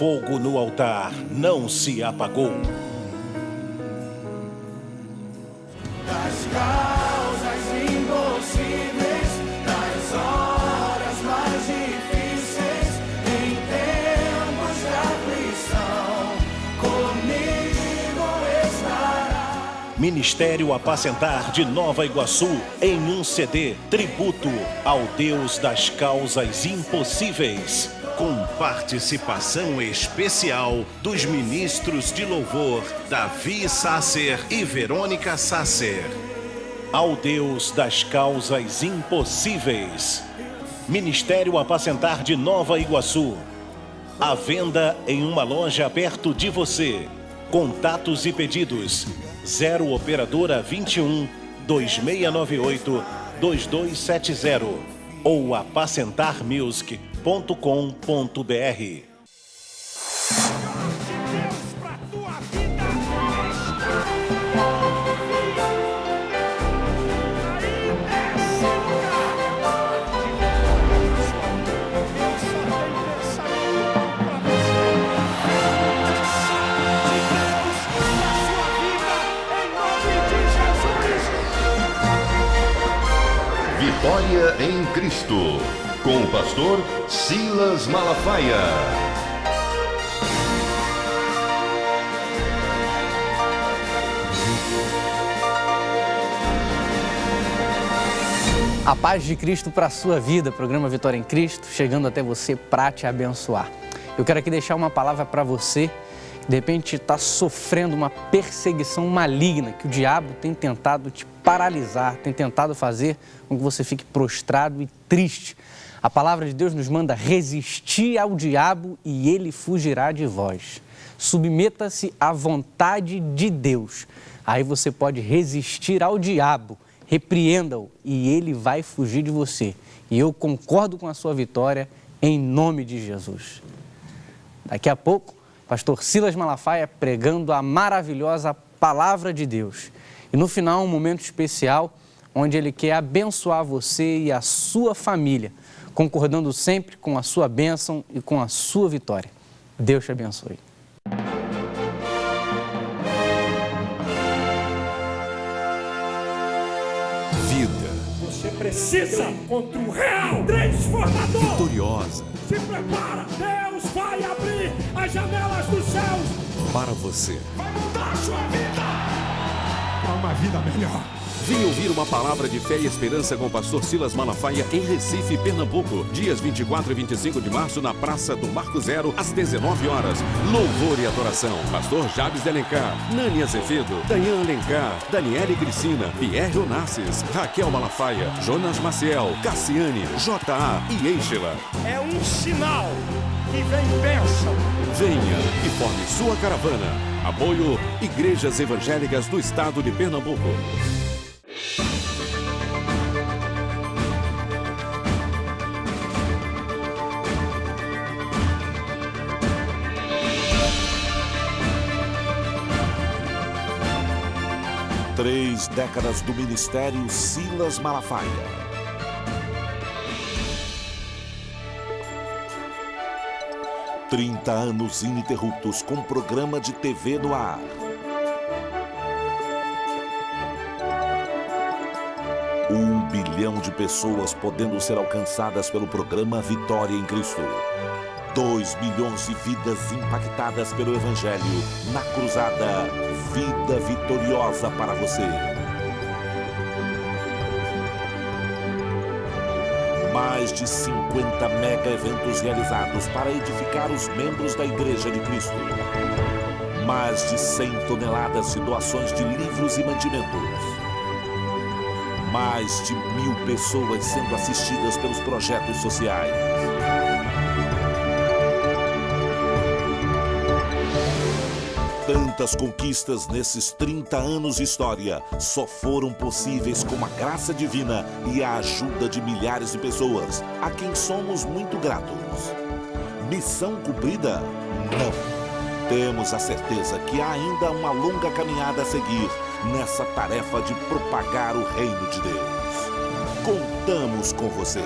fogo no altar não se apagou. Das causas impossíveis, nas horas mais difíceis, em tempos de aflição, comigo estará. Ministério Apacentar de Nova Iguaçu, em um CD, tributo ao Deus das causas impossíveis, com participação especial dos ministros de louvor Davi Sasser e Verônica Sasser. Ao Deus das causas impossíveis. Ministério Apacentar de Nova Iguaçu. À venda em uma loja perto de você. Contatos e pedidos: 0 Operadora 21 2698 2270 ou apacentarmusic.com.br. Vitória em Cristo, com o pastor Silas Malafaia. A paz de Cristo para a sua vida, programa Vitória em Cristo, chegando até você para te abençoar. Eu quero aqui deixar uma palavra para você, que de repente está sofrendo uma perseguição maligna, que o diabo tem tentado te paralisar, tem tentado fazer com que você fique prostrado e triste. A palavra de Deus nos manda resistir ao diabo e ele fugirá de vós. Submeta-se à vontade de Deus. Aí você pode resistir ao diabo, repreenda-o e ele vai fugir de você. E eu concordo com a sua vitória em nome de Jesus. Daqui a pouco, pastor Silas Malafaia pregando a maravilhosa palavra de Deus. E no final, um momento especial, onde ele quer abençoar você e a sua família, concordando sempre com a sua bênção e com a sua vitória. Deus te abençoe. Vida. Você precisa contra um real transformador. Vitoriosa. Se prepara, Deus vai abrir as janelas dos céus. Para você. Vai mudar a sua vida para uma vida melhor. Vem ouvir uma palavra de fé e esperança com o pastor Silas Malafaia em Recife, Pernambuco. Dias 24 e 25 de março na Praça do Marco Zero, às 19 horas. Louvor e adoração. Pastor Jabes de Alencar, Nani Azevedo, Dayan Alencar, Daniele Cristina, Pierre Onassis, Raquel Malafaia, Jonas Maciel, Cassiane, J.A. e Eixela. É um sinal que vem bênção. Venha e forme sua caravana. Apoio Igrejas Evangélicas do Estado de Pernambuco. Três décadas do ministério Silas Malafaia. Trinta anos ininterruptos com programa de TV no ar. Um bilhão de pessoas podendo ser alcançadas pelo programa Vitória em Cristo. 2 milhões de vidas impactadas pelo Evangelho na cruzada Vida Vitoriosa para você. Mais de 50 mega eventos realizados para edificar os membros da Igreja de Cristo. Mais de 100 toneladas de doações de livros e mantimentos. Mais de 1.000 pessoas sendo assistidas pelos projetos sociais. Tantas conquistas nesses 30 anos de história só foram possíveis com a graça divina e a ajuda de milhares de pessoas, a quem somos muito gratos. Missão cumprida? Não. Temos a certeza que há ainda uma longa caminhada a seguir nessa tarefa de propagar o reino de Deus. Contamos com você.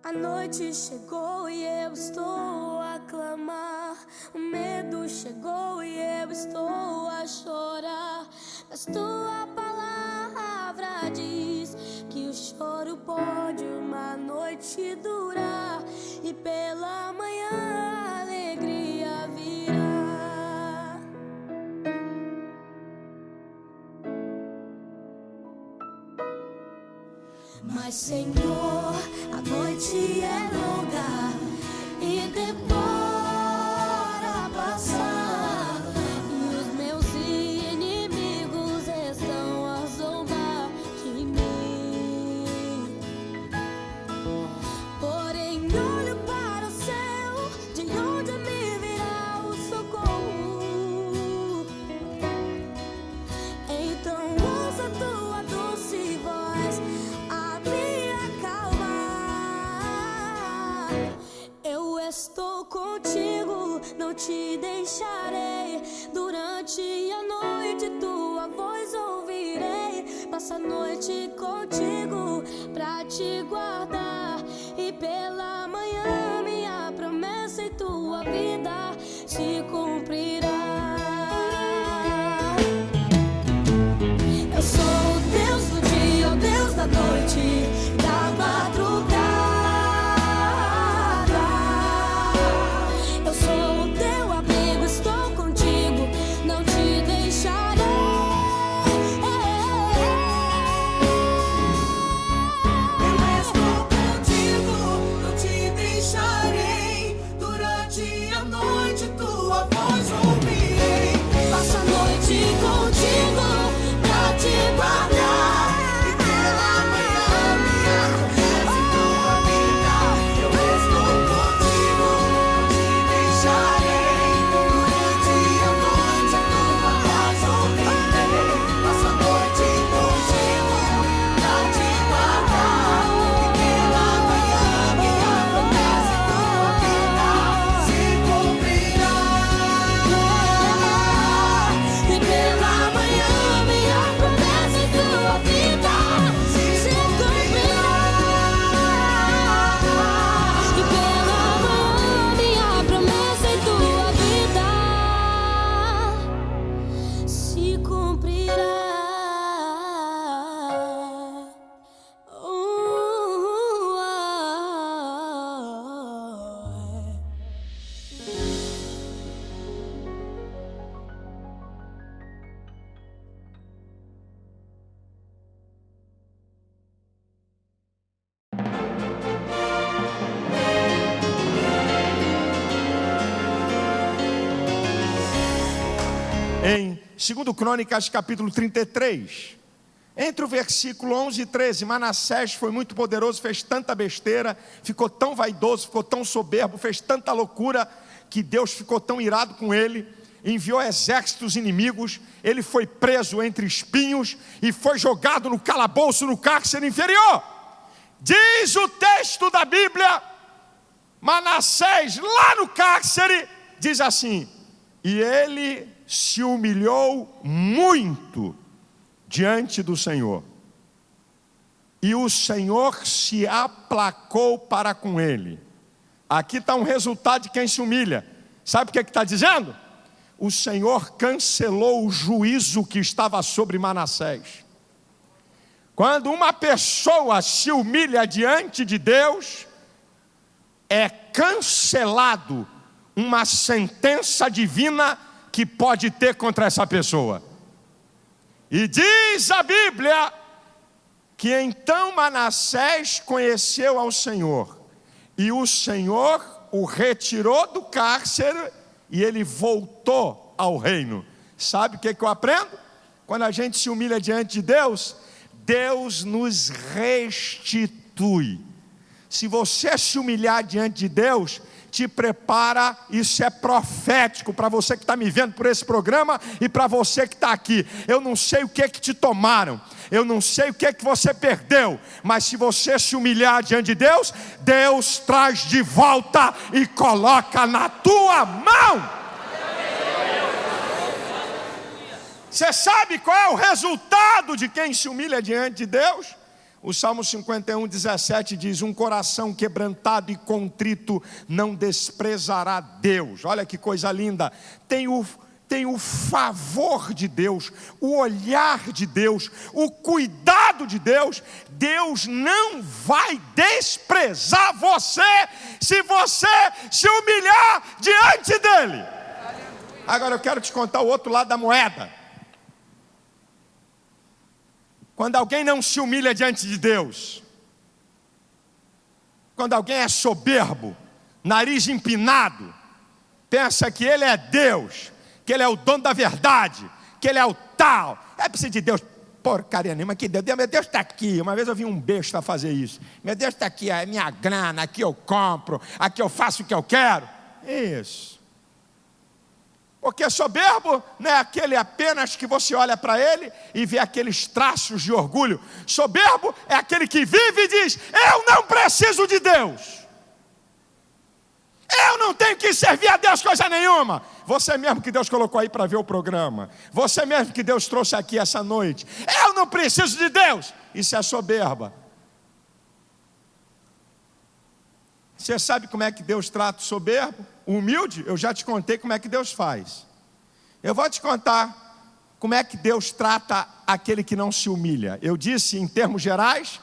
A noite chegou e eu estou a clamar. O medo chegou e eu estou a chorar. Mas tua palavra diz que o choro pode uma noite durar, e pela manhã a alegria virá. Mas Senhor, a noite é longa e demora a passar, e os meus inimigos estão a zombar de mim. Porém olho para o céu, de onde me virá o socorro. Então ouça tua doce voz a me acalmar. Eu estou contigo, não te deixarei. Durante a noite tua voz ouvirei. Passa a noite contigo pra te guardar, e pela manhã minha promessa em tua vida se cumprirá. Eu sou o Deus do dia, o Deus da noite, da madrugada. Eu sou o teu amigo, estou contigo, não te deixarei. Eu estou contigo, não te deixarei. Durante a noite tua voz ouvirei. Passa a noite contigo pra te guardar, e pela manhã minha promessa em tua vida. Eu estou contigo, não te deixarei. Durante a noite tua voz ouvirei. Passa a noite contigo pra te guardar, e pela manhã minha promessa em tua vida se cumprirá. E pela manhã minha promessa em tua vida se cumprirá. E pela manhã minha promessa em tua vida se cumprirá. Em 2 Crônicas, capítulo 33, entre o versículo 11 e 13, Manassés foi muito poderoso, fez tanta besteira, ficou tão vaidoso, ficou tão soberbo, fez tanta loucura, que Deus ficou tão irado com ele, enviou exércitos inimigos, ele foi preso entre espinhos e foi jogado no calabouço, no cárcere inferior. Diz o texto da Bíblia, Manassés lá no cárcere, diz assim: e ele se humilhou muito diante do Senhor, e o Senhor se aplacou para com ele. Aqui está um resultado de quem se humilha. Sabe o que está dizendo? O Senhor cancelou o juízo que estava sobre Manassés. Quando uma pessoa se humilha diante de Deus, é cancelado uma sentença divina que pode ter contra essa pessoa. E diz a Bíblia que então Manassés conheceu ao Senhor, e o Senhor o retirou do cárcere e ele voltou ao reino. Sabe o que eu aprendo? Quando a gente se humilha diante de Deus, Deus nos restitui. Se você se humilhar diante de Deus, te prepara, isso é profético para você que está me vendo por esse programa e para você que está aqui. Eu não sei o que te tomaram, eu não sei o que você perdeu, mas se você se humilhar diante de Deus, Deus traz de volta e coloca na tua mão. Você sabe qual é o resultado de quem se humilha diante de Deus? O Salmo 51, 17 diz: um coração quebrantado e contrito não desprezará Deus. Olha que coisa linda. Tem o favor de Deus, o olhar de Deus, o cuidado de Deus. Deus não vai desprezar você se você se humilhar diante dele. Agora eu quero te contar o outro lado da moeda. Quando alguém não se humilha diante de Deus, quando alguém é soberbo, nariz empinado, pensa que ele é Deus, que ele é o dono da verdade, que ele é o tal, é preciso de Deus, porcaria nenhuma, que Deus, meu Deus está aqui. Uma vez eu vi um besta fazer isso, meu Deus está aqui, é minha grana, aqui eu compro, aqui eu faço o que eu quero. Isso. Porque soberbo não é aquele apenas que você olha para ele e vê aqueles traços de orgulho. Soberbo é aquele que vive e diz: eu não preciso de Deus, eu não tenho que servir a Deus coisa nenhuma. Você mesmo que Deus colocou aí para ver o programa, você mesmo que Deus trouxe aqui essa noite, eu não preciso de Deus. Isso é soberba. Você sabe como é que Deus trata o soberbo? O humilde? Eu já te contei como é que Deus faz. Eu vou te contar como é que Deus trata aquele que não se humilha. Eu disse em termos gerais: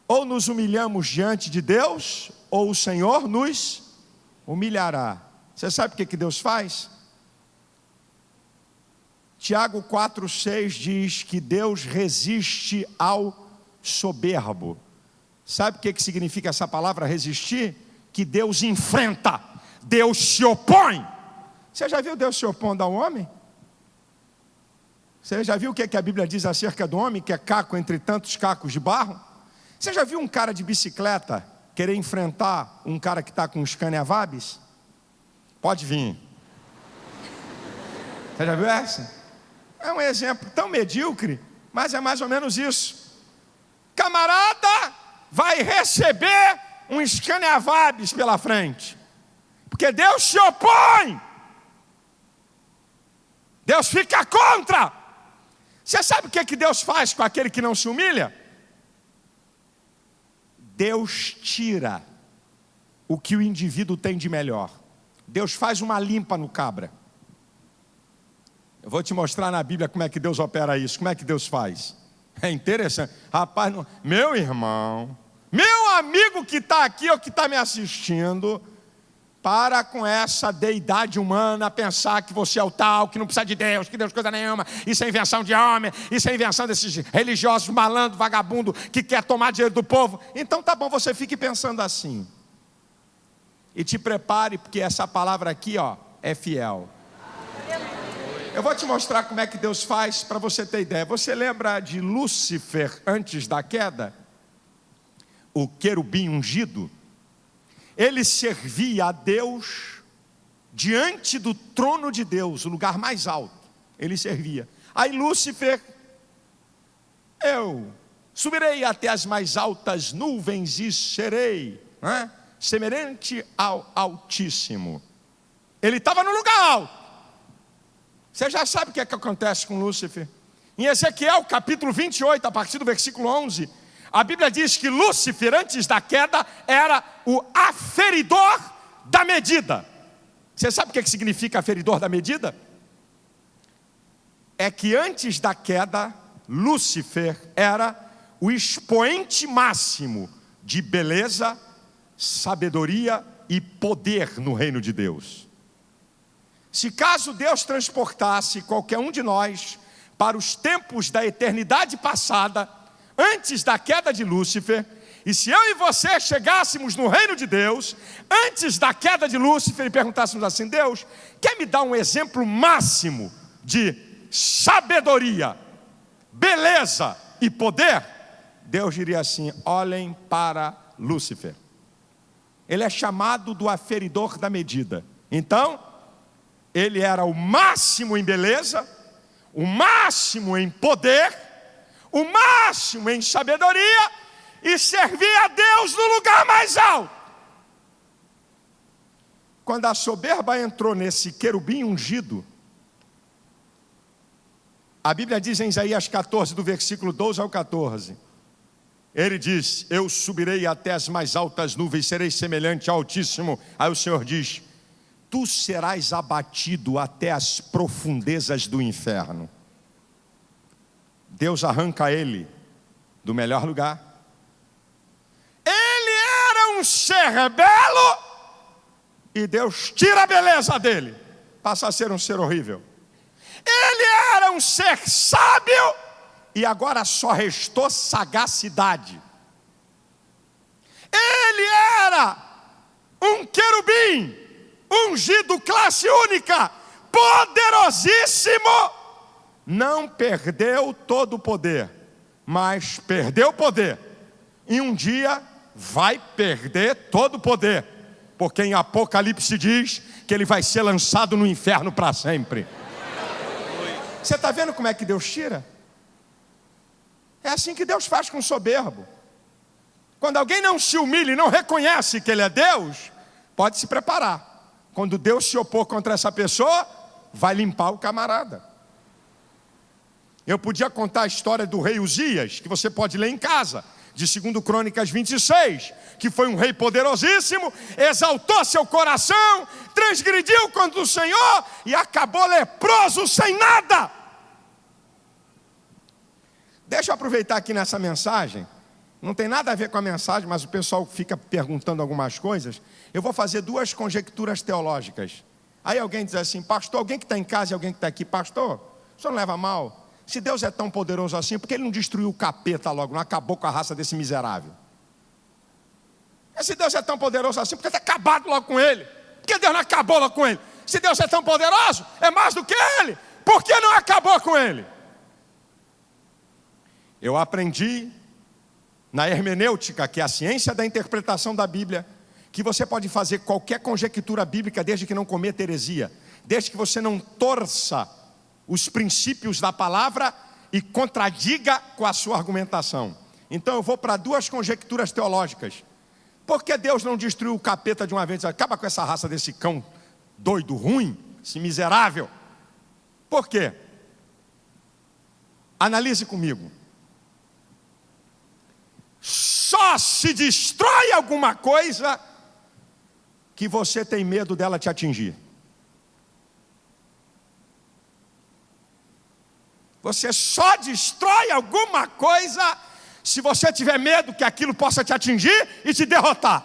ou nos humilhamos diante de Deus, ou o Senhor nos humilhará. Você sabe o que Deus faz? Tiago 4,6 diz que Deus resiste ao soberbo. Sabe o que significa essa palavra resistir? Que Deus enfrenta, Deus se opõe. Você já viu Deus se opondo ao homem? Você já viu o que a Bíblia diz acerca do homem, que é caco entre tantos cacos de barro? Você já viu um cara de bicicleta querer enfrentar um cara que está com um Scania Vabis? Pode vir. Você já viu essa? É um exemplo tão medíocre, mas é mais ou menos isso. Camarada vai receber um Scania Vabis pela frente, porque Deus se opõe, Deus fica contra. Você sabe o que Deus faz com aquele que não se humilha? Deus tira o que o indivíduo tem de melhor. Deus faz uma limpa no cabra. Eu vou te mostrar na Bíblia como é que Deus opera isso, como é que Deus faz. É interessante. Rapaz, meu irmão, meu amigo que está aqui ou que está me assistindo, para com essa deidade humana, pensar que você é o tal, que não precisa de Deus, que Deus coisa nenhuma, isso é invenção de homem, isso é invenção desses religiosos malandro, vagabundo, que quer tomar dinheiro do povo. Então tá bom, você fique pensando assim. E te prepare, porque essa palavra aqui, ó, é fiel. Eu vou te mostrar como é que Deus faz, para você ter ideia. Você lembra de Lúcifer antes da queda? O querubim ungido? Ele servia a Deus diante do trono de Deus, o lugar mais alto. Ele servia. Aí Lúcifer: eu subirei até as mais altas nuvens e serei semelhante ao Altíssimo. Ele estava no lugar alto. Você já sabe o que é que acontece com Lúcifer. Em Ezequiel capítulo 28, a partir do versículo 11, a Bíblia diz que Lúcifer, antes da queda, era o aferidor da medida. Você sabe o que significa aferidor da medida? É que antes da queda, Lúcifer era o expoente máximo de beleza, sabedoria e poder no reino de Deus. Se caso Deus transportasse qualquer um de nós para os tempos da eternidade passada, antes da queda de Lúcifer, e se eu e você chegássemos no reino de Deus, antes da queda de Lúcifer, e perguntássemos assim: Deus, quer me dar um exemplo máximo de sabedoria, beleza e poder? Deus diria assim: olhem para Lúcifer. Ele é chamado do aferidor da medida. Então, ele era o máximo em beleza, o máximo em poder, o máximo em sabedoria, e servia a Deus no lugar mais alto. Quando a soberba entrou nesse querubim ungido, a Bíblia diz em Isaías 14, do versículo 12 ao 14, Ele diz: eu subirei até as mais altas nuvens, serei semelhante ao Altíssimo. Aí o Senhor diz: tu serás abatido até as profundezas do inferno. Deus arranca ele do melhor lugar. Ele era um ser belo e Deus tira a beleza dele, passa a ser um ser horrível. Ele era um ser sábio e agora só restou sagacidade. Ele era um querubim ungido, classe única, poderosíssimo. Não perdeu todo o poder, mas perdeu o poder. E um dia vai perder todo o poder, porque em Apocalipse diz que ele vai ser lançado no inferno para sempre. Você está vendo como é que Deus tira? É assim que Deus faz com o soberbo. Quando alguém não se humilha e não reconhece que ele é Deus, pode se preparar. Quando Deus se opor contra essa pessoa, vai limpar o camarada. Eu podia contar a história do rei Uzias, que você pode ler em casa, de 2 Crônicas 26, que foi um rei poderosíssimo, exaltou seu coração, transgrediu contra o Senhor e acabou leproso sem nada. Deixa eu aproveitar aqui nessa mensagem, não tem nada a ver com a mensagem, mas o pessoal fica perguntando algumas coisas. Eu vou fazer 2 conjecturas teológicas. Aí alguém diz assim: pastor, alguém que está em casa e alguém que está aqui, pastor, o senhor não leva mal? Se Deus é tão poderoso assim, por que ele não destruiu o capeta logo, não acabou com a raça desse miserável? E se Deus é tão poderoso assim, por que ter acabado logo com ele? Por que Deus não acabou logo com ele? Se Deus é tão poderoso, é mais do que ele, por que não acabou com ele? Eu aprendi na hermenêutica, que é a ciência da interpretação da Bíblia, que você pode fazer qualquer conjectura bíblica desde que não cometa heresia, desde que você não torça os princípios da palavra e contradiga com a sua argumentação. Então eu vou para 2 conjecturas teológicas. Por que Deus não destruiu o capeta de uma vez? Acaba com essa raça desse cão doido, ruim, esse miserável. Por quê? Analise comigo. Só se destrói alguma coisa que você tem medo dela te atingir. Você só destrói alguma coisa se você tiver medo que aquilo possa te atingir e te derrotar.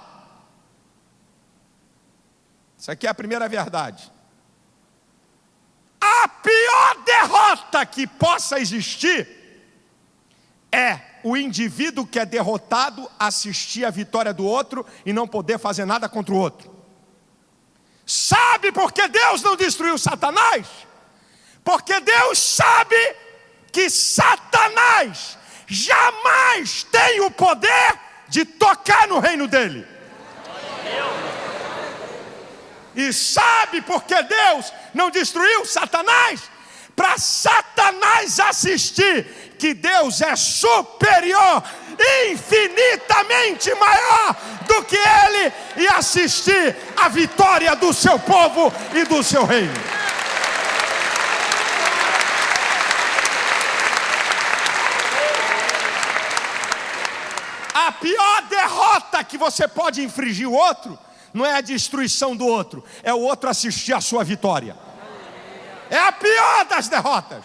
Isso aqui é a primeira verdade. A pior derrota que possa existir é o indivíduo que é derrotado assistir a vitória do outro e não poder fazer nada contra o outro. Sabe por que Deus não destruiu Satanás? Porque Deus sabe que Satanás jamais tem o poder de tocar no reino dele. E sabe por que Deus não destruiu Satanás? Para Satanás assistir que Deus é superior, infinitamente maior do que ele, e assistir a vitória do seu povo e do seu reino. A pior derrota que você pode infligir o outro não é a destruição do outro, é o outro assistir a sua vitória. É a pior das derrotas.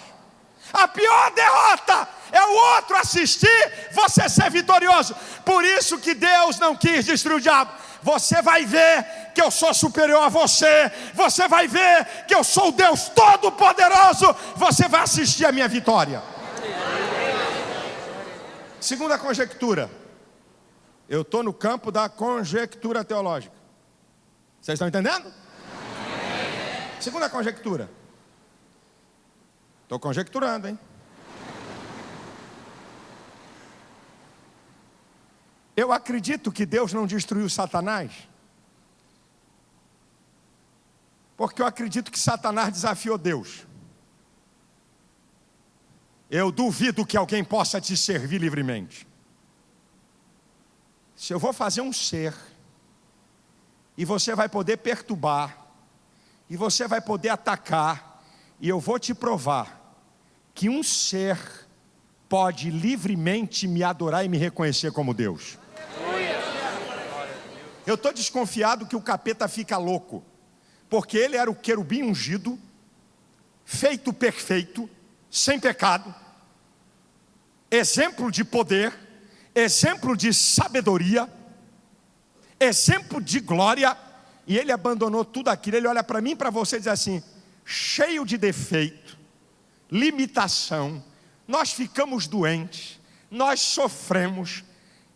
A pior derrota é o outro assistir você ser vitorioso. Por isso que Deus não quis destruir o diabo. Você vai ver que eu sou superior a você. Você vai ver que eu sou o Deus Todo-Poderoso. Você vai assistir a minha vitória. Segunda conjectura. Eu estou no campo da conjectura teológica. Vocês estão entendendo? Segunda conjectura. Estou conjecturando, hein? Eu acredito que Deus não destruiu Satanás, porque eu acredito que Satanás desafiou Deus. Eu duvido que alguém possa te servir livremente. Se eu vou fazer um ser, e você vai poder perturbar, e você vai poder atacar, e eu vou te provar que um ser pode livremente me adorar e me reconhecer como Deus. Eu estou desconfiado que o capeta fica louco, porque ele era o querubim ungido, feito perfeito, sem pecado, exemplo de poder, exemplo de sabedoria, exemplo de glória, e ele abandonou tudo aquilo. Ele olha para mim e para você e diz assim: cheio de defeito, limitação, nós ficamos doentes, nós sofremos,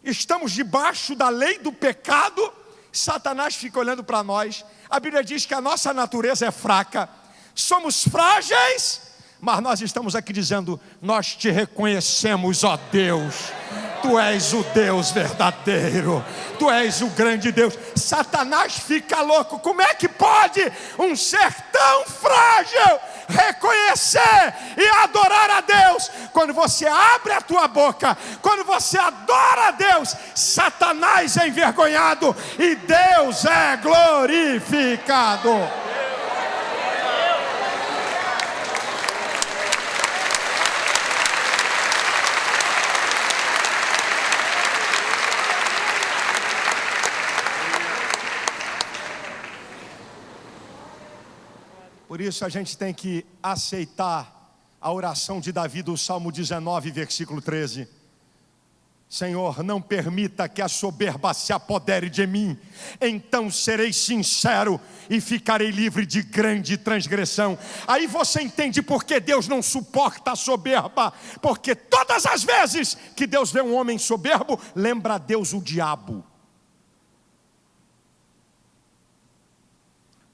estamos debaixo da lei do pecado. Satanás fica olhando para nós. A Bíblia diz que a nossa natureza é fraca, somos frágeis, mas nós estamos aqui dizendo: nós te reconhecemos, ó Deus, tu és o Deus verdadeiro, tu és o grande Deus. Satanás fica louco. Como é que pode um ser tão frágil reconhecer e adorar a Deus? Quando você abre a tua boca, quando você adora a Deus, Satanás é envergonhado e Deus é glorificado. Por isso a gente tem que aceitar a oração de Davi do Salmo 19, versículo 13. Senhor, não permita que a soberba se apodere de mim, então serei sincero e ficarei livre de grande transgressão. Aí você entende por que Deus não suporta a soberba, porque todas as vezes que Deus vê um homem soberbo, lembra a Deus o diabo.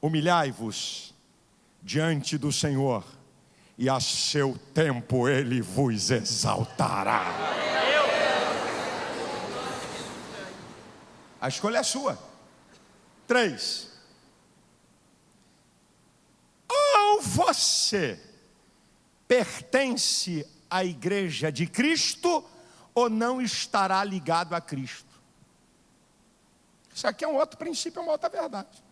Humilhai-vos diante do Senhor, e a seu tempo Ele vos exaltará. A escolha é sua. 3. Ou você pertence à igreja de Cristo, ou não estará ligado a Cristo. Isso aqui é um outro princípio, é uma outra verdade.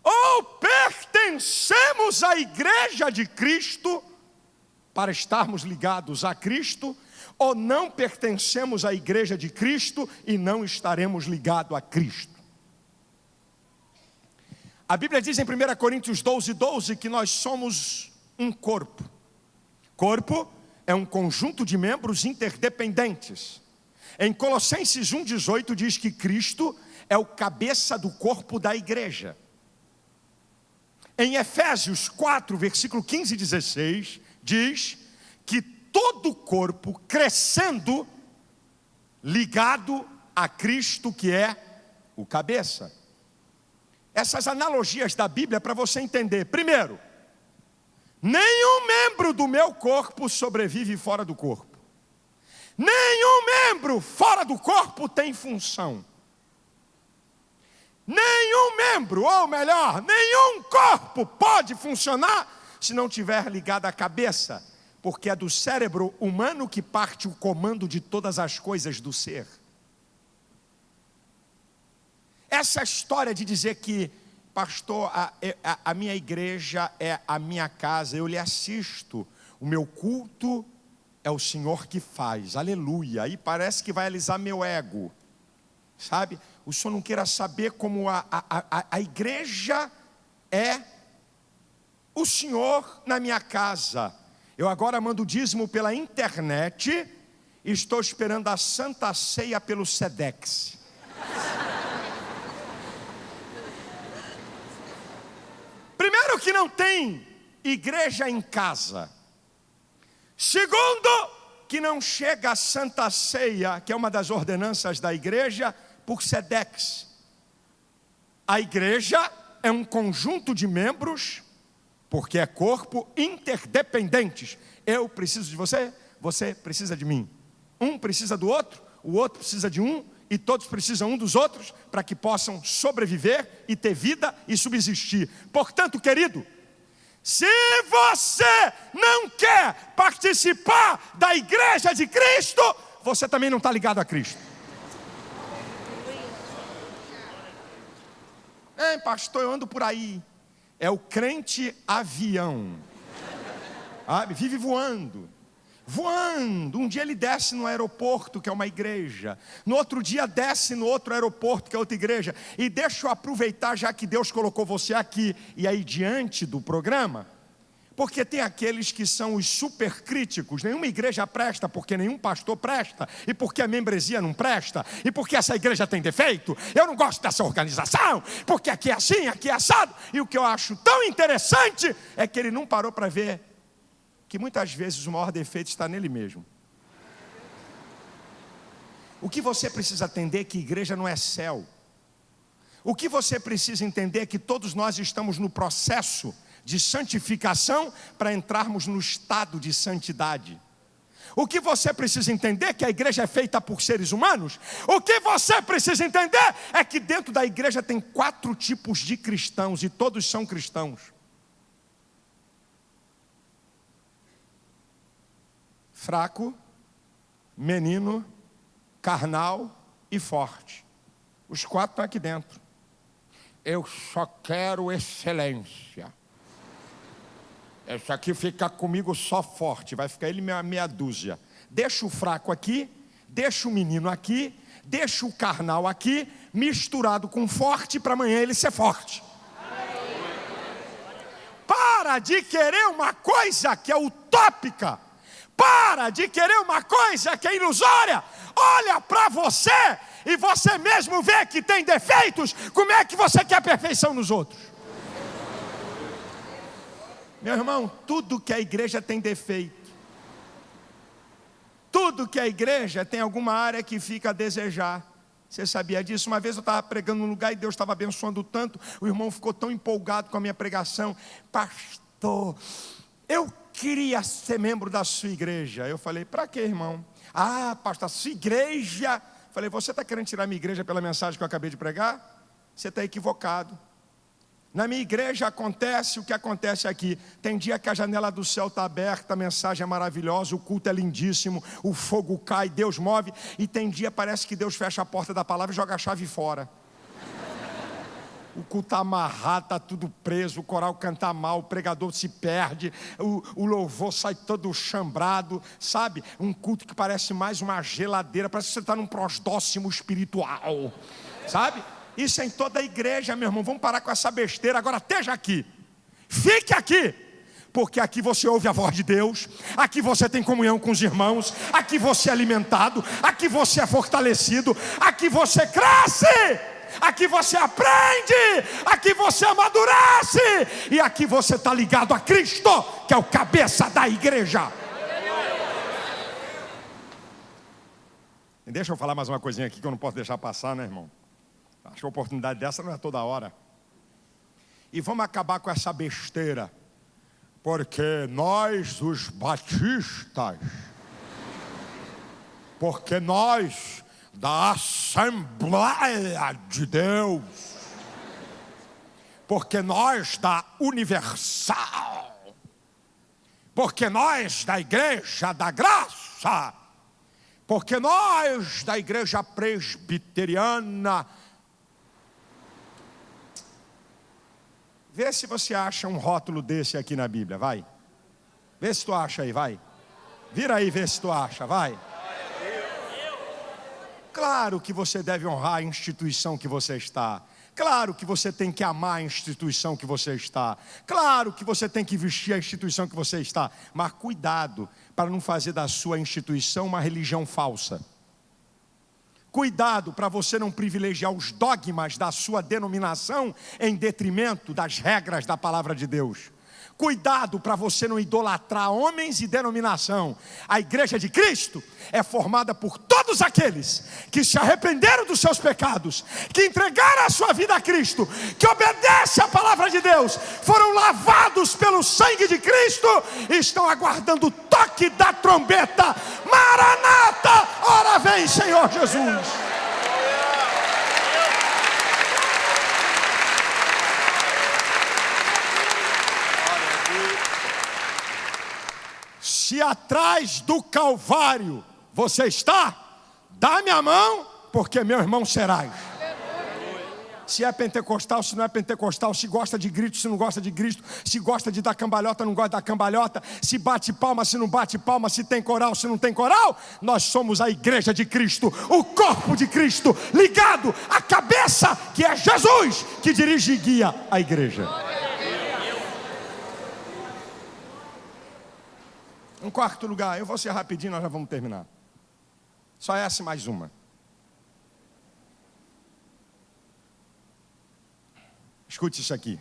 Ou pertencemos à igreja de Cristo para estarmos ligados a Cristo, ou não pertencemos à igreja de Cristo e não estaremos ligados a Cristo. A Bíblia diz em 1 Coríntios 12:12 que nós somos um corpo. Corpo é um conjunto de membros interdependentes. Em Colossenses 1:18 diz que Cristo é o cabeça do corpo da igreja. Em Efésios 4, versículo 15 e 16, diz que todo o corpo crescendo, ligado a Cristo, que é o cabeça. Essas analogias da Bíblia para você entender. Primeiro, nenhum membro do meu corpo sobrevive fora do corpo. Nenhum membro fora do corpo tem função. Nenhum membro, ou melhor, nenhum corpo pode funcionar se não estiver ligado à cabeça, porque é do cérebro humano que parte o comando de todas as coisas do ser. Essa história de dizer que, pastor, a minha igreja é a minha casa, eu lhe assisto, o meu culto é o Senhor que faz, aleluia, aí parece que vai alisar meu ego, sabe? O senhor não queira saber como a igreja é o Senhor na minha casa. Eu agora mando dízimo pela internet e estou esperando a Santa Ceia pelo Sedex. Primeiro que não tem igreja em casa. Segundo, que não chega a Santa Ceia, que é uma das ordenanças da igreja, por Sedex. A igreja é um conjunto de membros, porque é corpo, interdependentes. Eu preciso de você, você precisa de mim. Um precisa do outro, o outro precisa de um, e todos precisam um dos outros, para que possam sobreviver e ter vida e subsistir. Portanto, querido, se você não quer participar da igreja de Cristo, você também não está ligado a Cristo. Pastor, eu ando por aí. É o crente avião. Vive voando. voando. Um dia ele desce no aeroporto, que é uma igreja. No outro dia desce no outro aeroporto, que é outra igreja. E deixa eu aproveitar, já que Deus colocou você aqui e aí diante do programa, porque tem aqueles que são os super críticos. Nenhuma igreja presta, porque nenhum pastor presta, e porque a membresia não presta, e porque essa igreja tem defeito. Eu não gosto dessa organização, porque aqui é assim, aqui é assado. E o que eu acho tão interessante é que ele não parou para ver que muitas vezes o maior defeito está nele mesmo. O que você precisa entender é que igreja não é céu. O que você precisa entender é que todos nós estamos no processo de santificação para entrarmos no estado de santidade. O que você precisa entender é que a igreja é feita por seres humanos. O que você precisa entender é que dentro da igreja tem 4 tipos de cristãos, e todos são cristãos. Fraco, menino, carnal e forte. Os 4 estão aqui dentro. Eu só quero excelência. Esse aqui fica comigo só forte, vai ficar ele meia dúzia. Deixa o fraco aqui, deixa o menino aqui, deixa o carnal aqui, misturado com forte, para amanhã ele ser forte. Para de querer uma coisa que é utópica. Para de querer uma coisa que é ilusória. Olha para você e você mesmo vê que tem defeitos. Como é que você quer perfeição nos outros? Meu irmão, tudo que a igreja tem defeito. Tudo que a igreja tem alguma área que fica a desejar. Você sabia disso? Uma vez eu estava pregando num lugar e Deus estava abençoando tanto. O irmão ficou tão empolgado com a minha pregação. Pastor, eu queria ser membro da sua igreja. Eu falei, para quê, irmão? Ah, pastor, a sua igreja. Falei, você está querendo tirar minha igreja pela mensagem que eu acabei de pregar? Você está equivocado. Na minha igreja acontece o que acontece aqui. Tem dia que a janela do céu está aberta, a mensagem é maravilhosa, o culto é lindíssimo, o fogo cai, Deus move. E tem dia parece que Deus fecha a porta da palavra e joga a chave fora. O culto está amarrado, está tudo preso, o coral canta mal, o pregador se perde, o louvor sai todo chambrado, sabe? Um culto que parece mais uma geladeira, parece que você está num prosdóximo espiritual, sabe? Isso é em toda a igreja, meu irmão. Vamos parar com essa besteira. Agora esteja aqui, fique aqui, porque aqui você ouve a voz de Deus, aqui você tem comunhão com os irmãos, aqui você é alimentado, aqui você é fortalecido, aqui você cresce, aqui você aprende, aqui você amadurece, e aqui você está ligado a Cristo, que é o cabeça da igreja. Deixa eu falar mais uma coisinha aqui que eu não posso deixar passar, né, irmão? Acho que a oportunidade dessa não é toda hora. E vamos acabar com essa besteira, porque nós, os batistas, porque nós da Assembleia de Deus, porque nós da Universal, porque nós da Igreja da Graça, porque nós da Igreja Presbiteriana. Vê se você acha um rótulo desse aqui na Bíblia, vai. Vê se tu acha aí, vai. Vira aí, vê se tu acha, vai. Claro que você deve honrar a instituição que você está. Claro que você tem que amar a instituição que você está. Claro que você tem que vestir a instituição que você está. Mas cuidado para não fazer da sua instituição uma religião falsa. Cuidado para você não privilegiar os dogmas da sua denominação em detrimento das regras da palavra de Deus. Cuidado para você não idolatrar homens e denominação. A igreja de Cristo é formada por todos aqueles que se arrependeram dos seus pecados, que entregaram a sua vida a Cristo, que obedecem à palavra de Deus, foram lavados pelo sangue de Cristo e estão aguardando o toque da trombeta. Maranata, ora vem, Senhor Jesus. Se atrás do Calvário você está, dá-me a mão, porque meu irmão serás. se é pentecostal, se não é pentecostal, se gosta de grito, se não gosta de grito, se gosta de dar cambalhota, não gosta de dar cambalhota, se bate palma, se não bate palma, se tem coral, se não tem coral. Nós somos a igreja de Cristo, o corpo de Cristo, ligado à cabeça que é Jesus, que dirige e guia a igreja. Em quarto lugar, eu vou ser rapidinho, nós já vamos terminar. Só essa e mais uma. Escute isso aqui.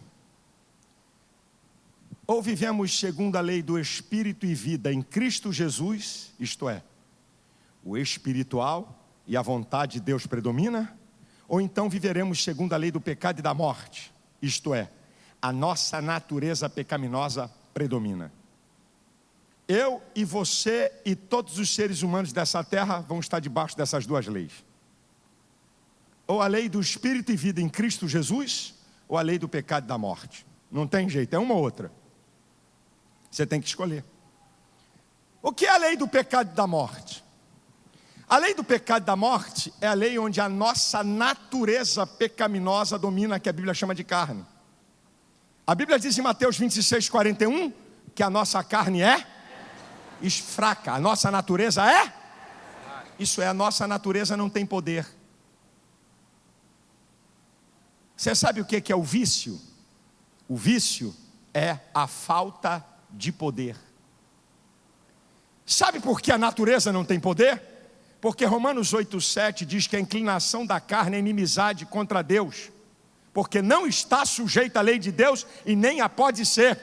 Ou vivemos segundo a lei do Espírito e vida em Cristo Jesus, isto é, o espiritual e a vontade de Deus predomina, ou então viveremos segundo a lei do pecado e da morte, isto é, a nossa natureza pecaminosa predomina. Eu e você e todos os seres humanos dessa terra vão estar debaixo dessas duas leis. Ou a lei do Espírito e vida em Cristo Jesus, ou a lei do pecado e da morte. Não tem jeito, é uma ou outra. Você tem que escolher. O que é a lei do pecado e da morte? A lei do pecado e da morte é a lei onde a nossa natureza pecaminosa domina, que a Bíblia chama de carne. A Bíblia diz em Mateus 26:41 que a nossa carne é fraca, a nossa natureza é? Isso é, a nossa natureza não tem poder. Você sabe o que é o vício? O vício é a falta de poder. Sabe por que a natureza não tem poder? Porque Romanos 8:7 diz que a inclinação da carne é inimizade contra Deus, porque não está sujeita à lei de Deus e nem a pode ser.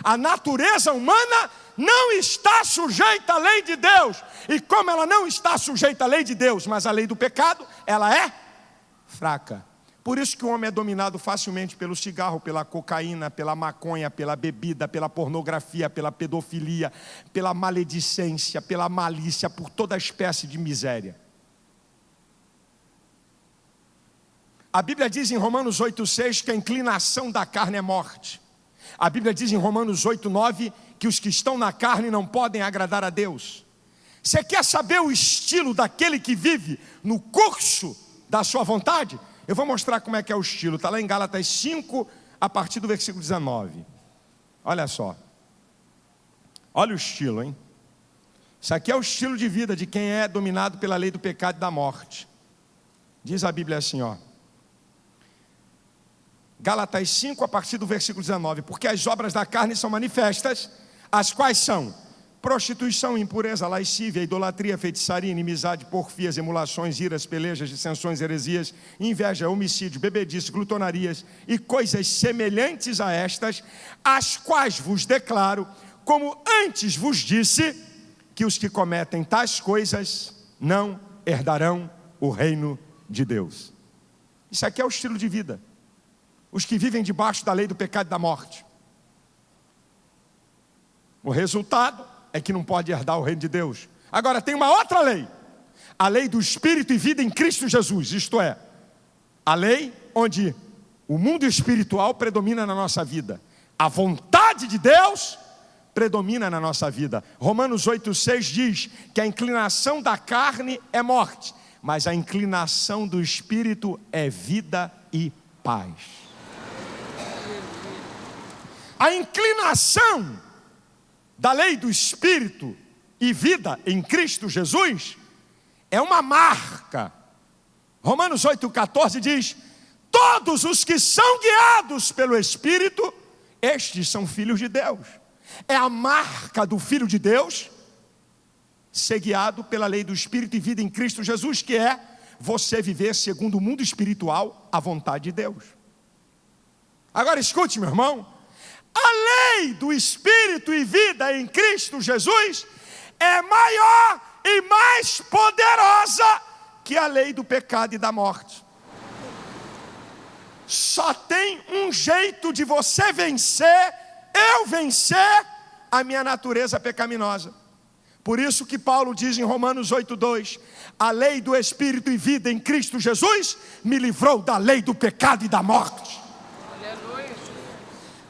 A natureza humana não está sujeita à lei de Deus. E como ela não está sujeita à lei de Deus, mas à lei do pecado, ela é fraca. Por isso que o homem é dominado facilmente pelo cigarro, pela cocaína, pela maconha, pela bebida, pela pornografia, pela pedofilia, pela maledicência, pela malícia, por toda espécie de miséria. A Bíblia diz em Romanos 8:6 que a inclinação da carne é morte. A Bíblia diz em Romanos 8:9 que os que estão na carne não podem agradar a Deus. Você quer saber o estilo daquele que vive no curso da sua vontade? Eu vou mostrar como é que é o estilo. Está lá em Gálatas 5, a partir do versículo 19. Olha só. Olha o estilo, hein? Isso aqui é o estilo de vida de quem é dominado pela lei do pecado e da morte. Diz a Bíblia assim, ó. Gálatas 5, a partir do versículo 19. Porque as obras da carne são manifestas, as quais são prostituição, impureza, lascívia, idolatria, feitiçaria, inimizade, porfias, emulações, iras, pelejas, dissensões, heresias, inveja, homicídio, bebedice, glutonarias e coisas semelhantes a estas, as quais vos declaro, como antes vos disse, que os que cometem tais coisas não herdarão o reino de Deus. Isso aqui é o estilo de vida. Os que vivem debaixo da lei do pecado e da morte. O resultado é que não pode herdar o reino de Deus. Agora tem uma outra lei. A lei do Espírito e vida em Cristo Jesus. Isto é, a lei onde o mundo espiritual predomina na nossa vida. A vontade de Deus predomina na nossa vida. Romanos 8:6 diz que a inclinação da carne é morte, mas a inclinação do Espírito é vida e paz. A inclinação da lei do Espírito e vida em Cristo Jesus é uma marca. Romanos 8,14 diz: todos os que são guiados pelo Espírito, estes são filhos de Deus. É a marca do Filho de Deus ser guiado pela lei do Espírito e vida em Cristo Jesus, que é você viver segundo o mundo espiritual, a vontade de Deus. Agora escute, meu irmão, a lei do Espírito e vida em Cristo Jesus é maior e mais poderosa que a lei do pecado e da morte. Só tem um jeito de você vencer, eu vencer a minha natureza pecaminosa. Por isso que Paulo diz em Romanos 8:2, a lei do Espírito e vida em Cristo Jesus me livrou da lei do pecado e da morte.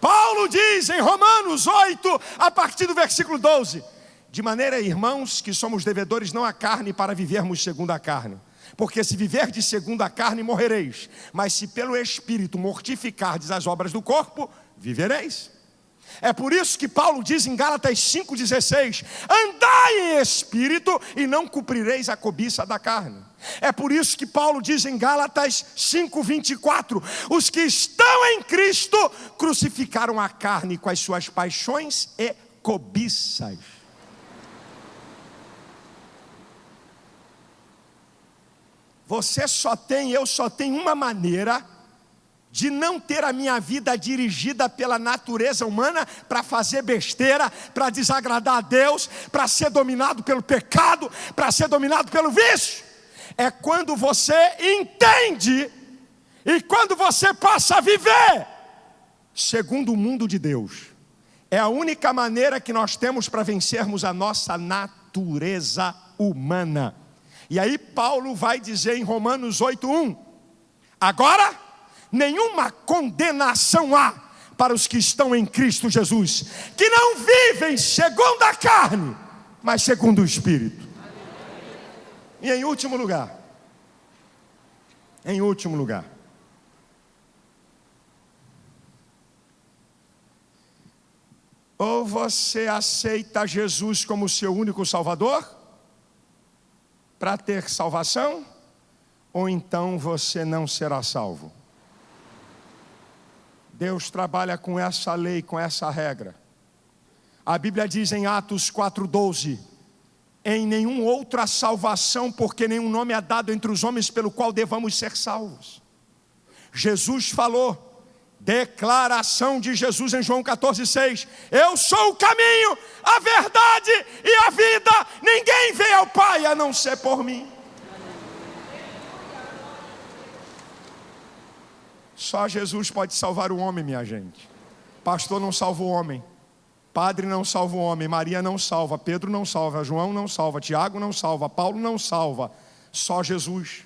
Paulo diz em Romanos 8, a partir do versículo 12, de maneira, irmãos, que somos devedores não à carne para vivermos segundo a carne. Porque se viverdes segundo a carne, morrereis. Mas se pelo Espírito mortificardes as obras do corpo, vivereis. É por isso que Paulo diz em Gálatas 5,16: andai em espírito e não cumprireis a cobiça da carne. É por isso que Paulo diz em Gálatas 5,24: os que estão em Cristo crucificaram a carne com as suas paixões e cobiças. Você só tem, eu só tenho uma maneira de não ter a minha vida dirigida pela natureza humana para fazer besteira, para desagradar a Deus, para ser dominado pelo pecado, para ser dominado pelo vício. É quando você entende e quando você passa a viver segundo o mundo de Deus. É a única maneira que nós temos para vencermos a nossa natureza humana. E aí Paulo vai dizer em Romanos 8:1: agora nenhuma condenação há para os que estão em Cristo Jesus, que não vivem segundo a carne, mas segundo o Espírito. E em último lugar, ou você aceita Jesus como seu único Salvador para ter salvação, ou então você não será salvo. Deus trabalha com essa lei, com essa regra. A Bíblia diz em Atos 4:12: em nenhum outra salvação, porque nenhum nome é dado entre os homens pelo qual devamos ser salvos. Jesus falou, declaração de Jesus em João 14:6: eu sou o caminho, a verdade e a vida, ninguém vem ao Pai a não ser por mim. Só Jesus pode salvar o homem, minha gente. Pastor não salva o homem, padre não salva o homem, Maria não salva, Pedro não salva, João não salva, Tiago não salva, Paulo não salva, só Jesus.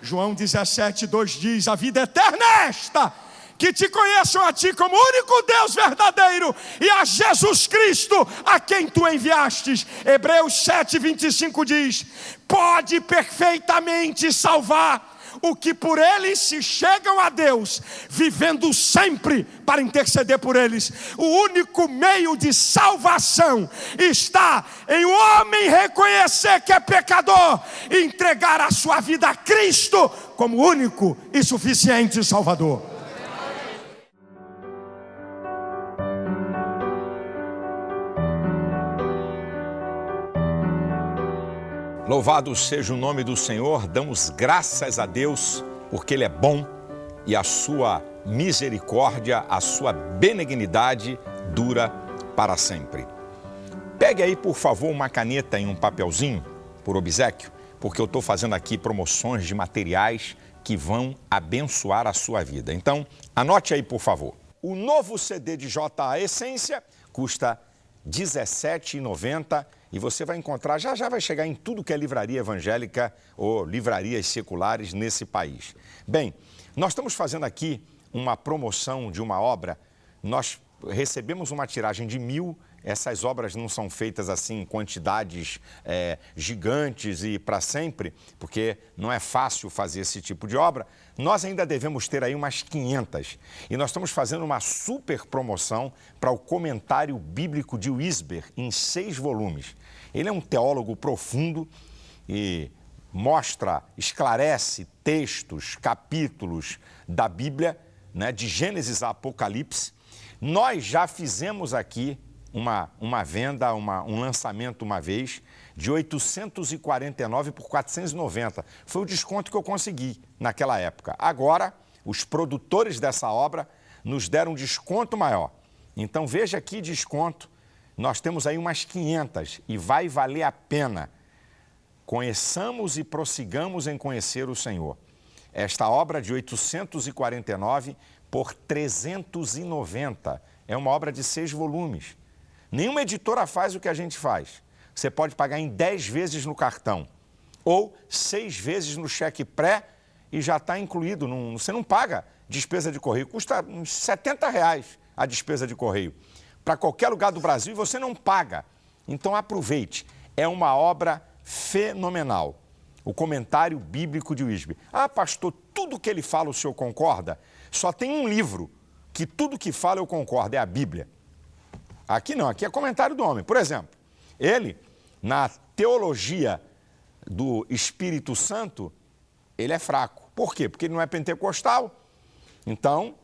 João 17:2 diz: a vida eterna é esta, que te conheçam a ti como único Deus verdadeiro e a Jesus Cristo a quem tu enviastes. Hebreus 7:25 diz: pode perfeitamente salvar o que por eles se chegam a Deus, vivendo sempre para interceder por eles. O único meio de salvação está em o homem reconhecer que é pecador e entregar a sua vida a Cristo como único e suficiente Salvador. Louvado seja o nome do Senhor, damos graças a Deus, porque Ele é bom e a sua misericórdia, a sua benignidade dura para sempre. Pegue aí, por favor, uma caneta e um papelzinho, por obséquio, porque eu estou fazendo aqui promoções de materiais que vão abençoar a sua vida. Então, anote aí, por favor. O novo CD de J.A. Essência custa R$ 17,90 e você vai encontrar, já vai chegar em tudo que é livraria evangélica ou livrarias seculares nesse país. Bem, nós estamos fazendo aqui uma promoção de uma obra. Nós recebemos uma tiragem de 1.000, essas obras não são feitas assim em quantidades gigantes e para sempre, porque não é fácil fazer esse tipo de obra. Nós ainda devemos ter aí umas 500 e nós estamos fazendo uma super promoção para o comentário bíblico de Wisber em 6 volumes. Ele é um teólogo profundo e esclarece textos, capítulos da Bíblia, né, de Gênesis a Apocalipse. Nós já fizemos aqui uma venda, um lançamento uma vez, de 849 por 490. Foi o desconto que eu consegui naquela época. Agora, os produtores dessa obra nos deram um desconto maior. Então, veja que desconto. Nós temos aí umas 500 e vai valer a pena. Conheçamos e prossigamos em conhecer o Senhor. Esta obra de 849 por 390 é uma obra de 6 volumes. Nenhuma editora faz o que a gente faz. Você pode pagar em 10 vezes no cartão ou 6 vezes no cheque pré e já está incluído. Você não paga despesa de correio, custa uns R$70 a despesa de correio. Para qualquer lugar do Brasil você não paga. Então aproveite, é uma obra fenomenal. o comentário bíblico de Wisby. Ah, pastor, tudo que ele fala o senhor concorda? Só tem um livro que tudo que fala eu concordo, é a Bíblia. Aqui não, aqui é comentário do homem. Por exemplo, ele, na teologia do Espírito Santo, ele é fraco. Por quê? Porque ele não é pentecostal. Então,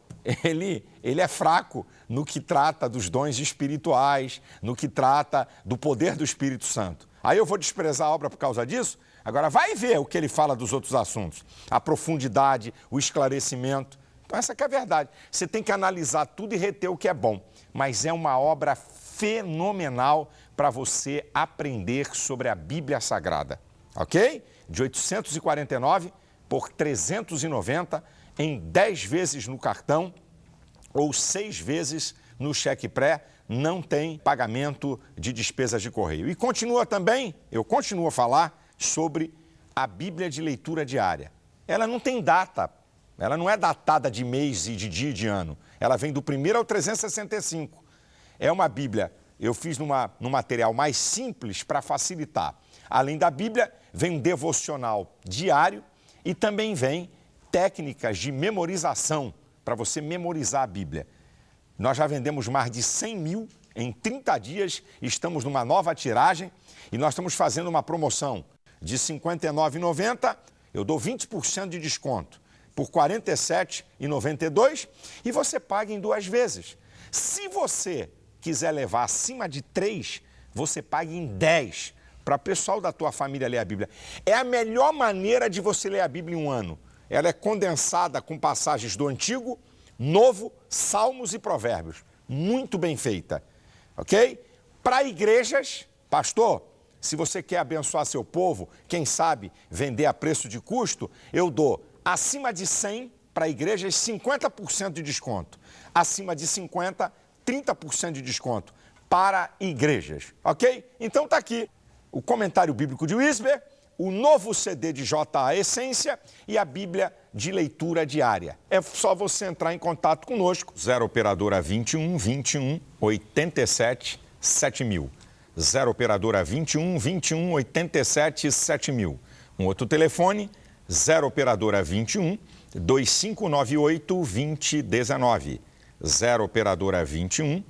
ele é fraco no que trata dos dons espirituais, no que trata do poder do Espírito Santo. Aí eu vou desprezar a obra por causa disso? Agora vai ver o que ele fala dos outros assuntos. A profundidade, o esclarecimento. Então essa que é a verdade. Você tem que analisar tudo e reter o que é bom. Mas é uma obra fenomenal para você aprender sobre a Bíblia Sagrada. Ok? De 849 por 390 em 10 vezes no cartão ou 6 vezes no cheque pré. Não tem pagamento de despesas de correio. E continua também, eu continuo a falar sobre a Bíblia de leitura diária. Ela não tem data, ela não é datada de mês e de dia e de ano. Ela vem do 1º ao 365. É uma Bíblia, eu fiz num material mais simples para facilitar. Além da Bíblia, vem um devocional diário e também vem técnicas de memorização, para você memorizar a Bíblia. Nós já vendemos mais de 100 mil em 30 dias, estamos numa nova tiragem e nós estamos fazendo uma promoção de R$ 59,90, eu dou 20% de desconto por R$ 47,92 e você paga em 2 vezes. Se você quiser levar acima de 3, você paga em 10 para o pessoal da tua família ler a Bíblia. É a melhor maneira de você ler a Bíblia em um ano. Ela é condensada com passagens do Antigo, Novo, Salmos e Provérbios. Muito bem feita, ok? Para igrejas, pastor, se você quer abençoar seu povo, quem sabe vender a preço de custo, eu dou acima de 100 para igrejas 50% de desconto. Acima de 50, 30% de desconto para igrejas, ok? Então tá aqui o comentário bíblico de Wisber, o novo CD de J.A. Essência e a Bíblia de leitura diária. É só você entrar em contato conosco. 0 operadora 21 21 87 7000. 0 operadora 21 21 87 7000. Um outro telefone, 0 operadora 21 2598 2019. 0 operadora 21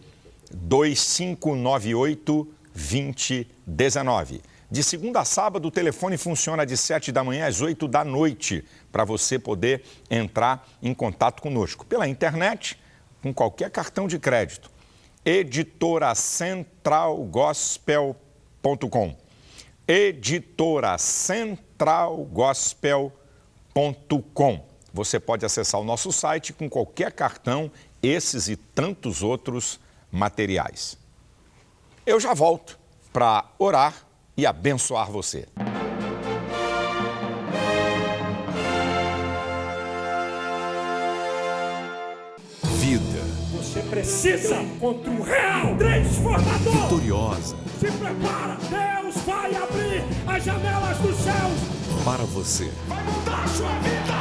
2598 2019. De segunda a sábado, o telefone funciona de 7 da manhã às 8 da noite, para você poder entrar em contato conosco. Pela internet, com qualquer cartão de crédito. editoracentralgospel.com. editoracentralgospel.com. Você pode acessar o nosso site com qualquer cartão, esses e tantos outros materiais. Eu já volto para orar e abençoar você. Vida. Você precisa contra o real transformador. Vitoriosa. Se prepara, Deus vai abrir as janelas dos céus. Para você. Vai mudar a sua vida.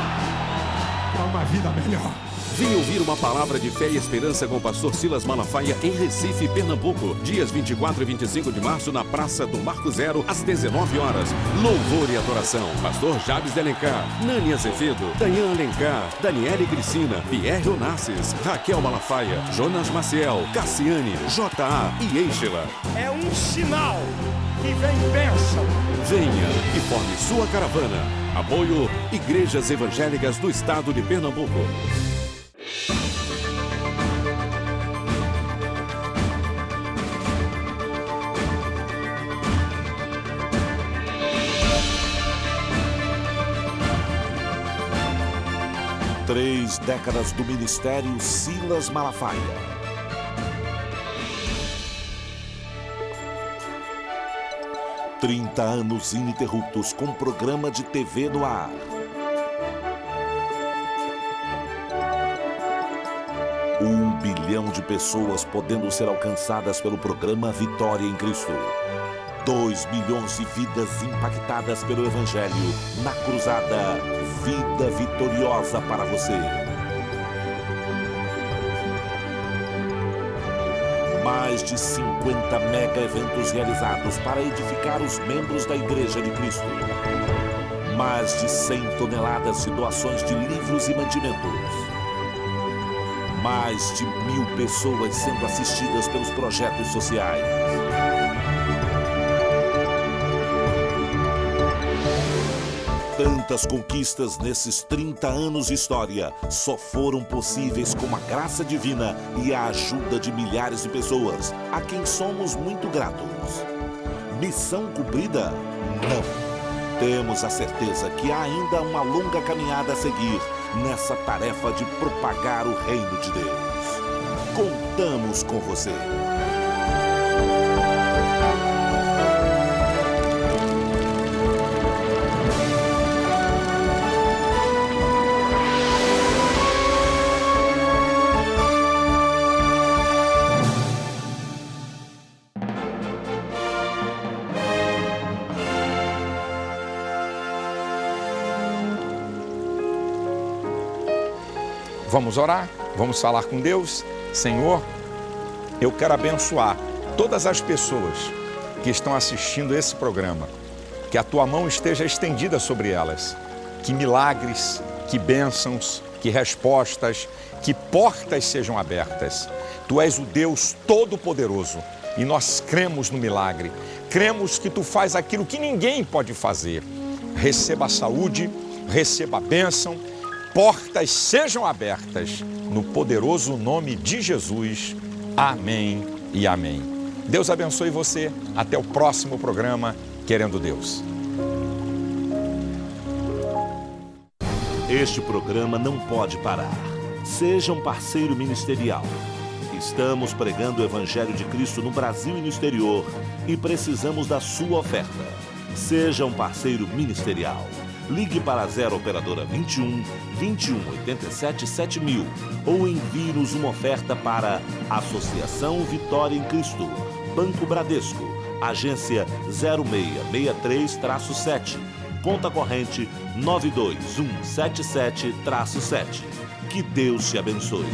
Para uma vida melhor. Venha ouvir uma palavra de fé e esperança com o pastor Silas Malafaia em Recife, Pernambuco. Dias 24 e 25 de março na Praça do Marco Zero, às 19 horas. Louvor e adoração. Pastor Jabes de Alencar, Nani Azevedo, Dayan Alencar, Daniele Cristina, Pierre Onassis, Raquel Malafaia, Jonas Maciel, Cassiane, J.A. e Eichela. É um sinal que vem bênção. Venha e forme sua caravana. Apoio Igrejas Evangélicas do Estado de Pernambuco. Três décadas do ministério Silas Malafaia. Trinta anos ininterruptos com programa de TV no ar. Um bilhão de pessoas podendo ser alcançadas pelo programa Vitória em Cristo. 2 milhões de vidas impactadas pelo Evangelho na cruzada Vida Vitoriosa para você. Mais de 50 mega eventos realizados para edificar os membros da Igreja de Cristo. Mais de 100 toneladas de doações de livros e mantimentos. Mais de 1.000 pessoas sendo assistidas pelos projetos sociais. Tantas conquistas nesses 30 anos de história só foram possíveis com a graça divina e a ajuda de milhares de pessoas, a quem somos muito gratos. Missão cumprida? Não. Temos a certeza que há ainda uma longa caminhada a seguir nessa tarefa de propagar o reino de Deus. Contamos com você. Vamos orar? Vamos falar com Deus? Senhor, eu quero abençoar todas as pessoas que estão assistindo esse programa. Que a Tua mão esteja estendida sobre elas. Que milagres, que bênçãos, que respostas, que portas sejam abertas. Tu és o Deus Todo-Poderoso e nós cremos no milagre. Cremos que Tu faz aquilo que ninguém pode fazer. Receba a saúde, receba a bênção. Portas sejam abertas, no poderoso nome de Jesus. Amém e amém. Deus abençoe você. Até o próximo programa, querendo Deus. Este programa não pode parar. Seja um parceiro ministerial. Estamos pregando o Evangelho de Cristo no Brasil e no exterior e precisamos da sua oferta. Seja um parceiro ministerial. Ligue para a 0 Operadora 21 21 87 7000 ou envie-nos uma oferta para Associação Vitória em Cristo, Banco Bradesco, Agência 0663-7, Conta Corrente 92177-7. Que Deus te abençoe.